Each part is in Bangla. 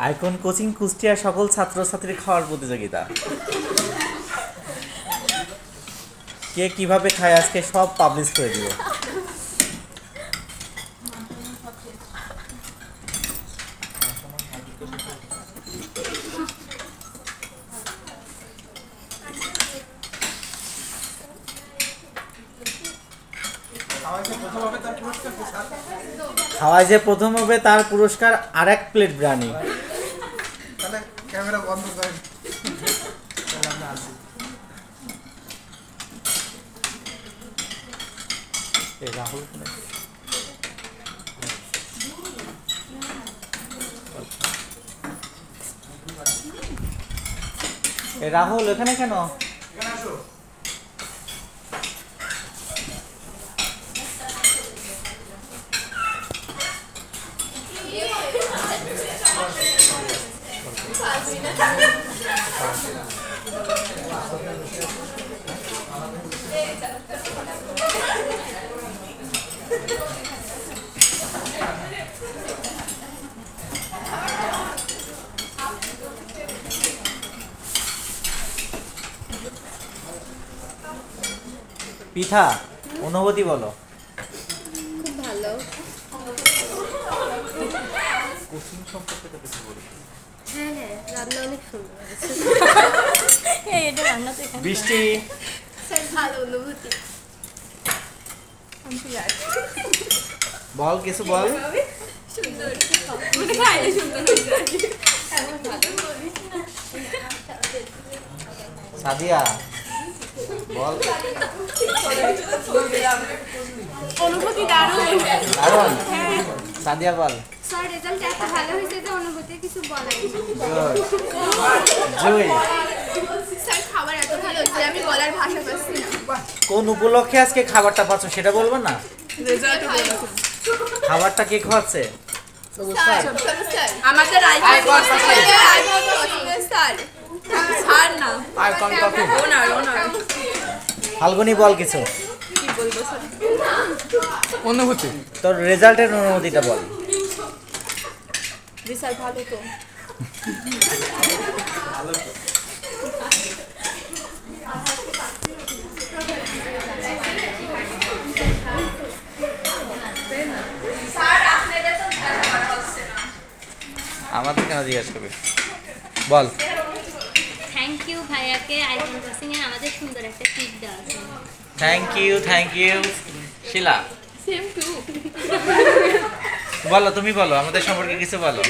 আইকন কোচিং কুষ্টিয়া সকল ছাত্রছাত্রী খাওয়ার প্রতিযোগিতা। কে কিভাবে খায় আজকে সব পাবলিশ করে দিব। খাওয়ায় যে প্রথম হবে তার পুরস্কার আরেক প্লেট বিরিয়ানি। তাহলে ক্যামেরা বন্ধ করেন। রাহুল রাহুল এখানে কেন? পিঠা অনুভূতি বলো। খুব ভালো। কোচিং সম্পর্কে তো কিছু বলো। হ্যাঁ হ্যাঁ, রান্না অনেক সুন্দর হয়েছে। এই এটা রান্না তো এখানে বৃষ্টি স্যার ভালো অনুভূতি। বল কিছু বল। সুন্দর। মানে খাইলে সুন্দর হয়ে যায়। সাদিয়া বল। অনুভূতি দারুণ। দারুণ। সাদিয়া বল। স্যার রেজাল্ট এত ভালো হয়েছে যে অনুভূতি কিছু বলার নেই। জুই স্যার খাবার এত ভালো হয়েছে আমি বলার ভাষা পাচ্ছি না। কোন উপলক্ষে আজকে খাবারটা পাচ্ছ সেটা বলবো না? রেজাল্ট বলো। খাবারটা কে খাওয়াচ্ছে? স্যার আমাদের আইকন স্যার স্যার না আইকন কফি। ওনার ফাল্গুনি বল কিছু। কি বলবো স্যার? অনুভূতি। তোর রেজাল্টের অনুমতিটা বল। জি স্যার ভালো তো। আমাদের কেন জিজ্ঞেস করবে বল। থ্যাংক ইউ ভাইয়াকে আইকন ক্রসিং এ আমাদের সুন্দর একটা ট্রিট দেওয়ার জন্য। Thank you Shila. Same too. বলো তুমি বলো আমাদের সম্পর্কে কিছু বলো।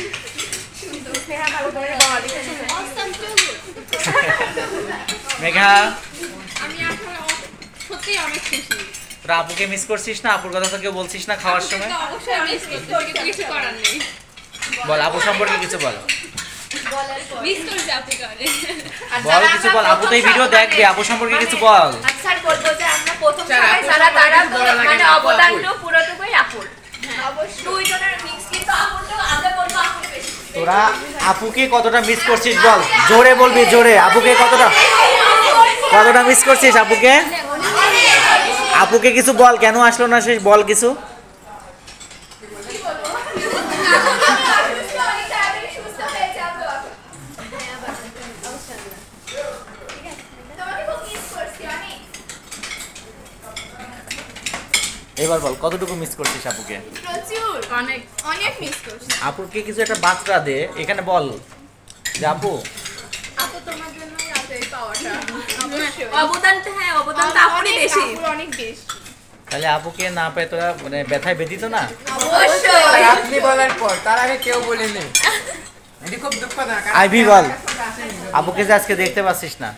মেঘা আমি আসলে সত্যি অনেক খুশি। তোরা আপুকে মিস করছিস না? আপুর কথা তো কেউ বলছিস না খাওয়ার সময়? তো অবশ্যই মিস করতে কিন্তু কিছু করার নেই। বল আপু সম্পর্কে কিছু বল। মিস করছি আপুকে অনেক। বল কিছু বল। আপু তো এই ভিডিও দেখবে, আপু সম্পর্কে কিছু বল। স্যার বলবো যে আমরা প্রথম সবাই সারা তারা মানে অবদানটা পুরোটুকুই আপুর। অবশ্যই দুইজনের মিক্স কিন্তু আপুরটা আমরা বলবো আপুর বেশি। তোরা আপুকে কতটা মিস করছিস বল, জোরে বলবি জোরে। আপুকে কতটা মিস করছিস আপুকে? আপুকে কিছু বল, কেন আসলো না সে বল কিছু। এবার বল কতটুকু মিস করছিস আপুকে? প্রচুর অনেক অনেক মিস করছি। আপুকে কিছু একটা বার্তা দে এখানে বল যে আপু আপু তোমার জন্যই আছে এই পাওয়াটা। অবদানটা হ্যাঁ অবদানটা আপুরই বেশি। অনেক বেশি। তাহলে আপুকে না পেয়ে তোরা মানে ব্যথায় ব্যথিত না? অবশ্যই। আপনি বলার পর তার আগে কেউ বলেনি। এটি খুব দুঃখজনক। আইভি বল আপুকে যে আজকে দেখতে পাচ্ছিস না।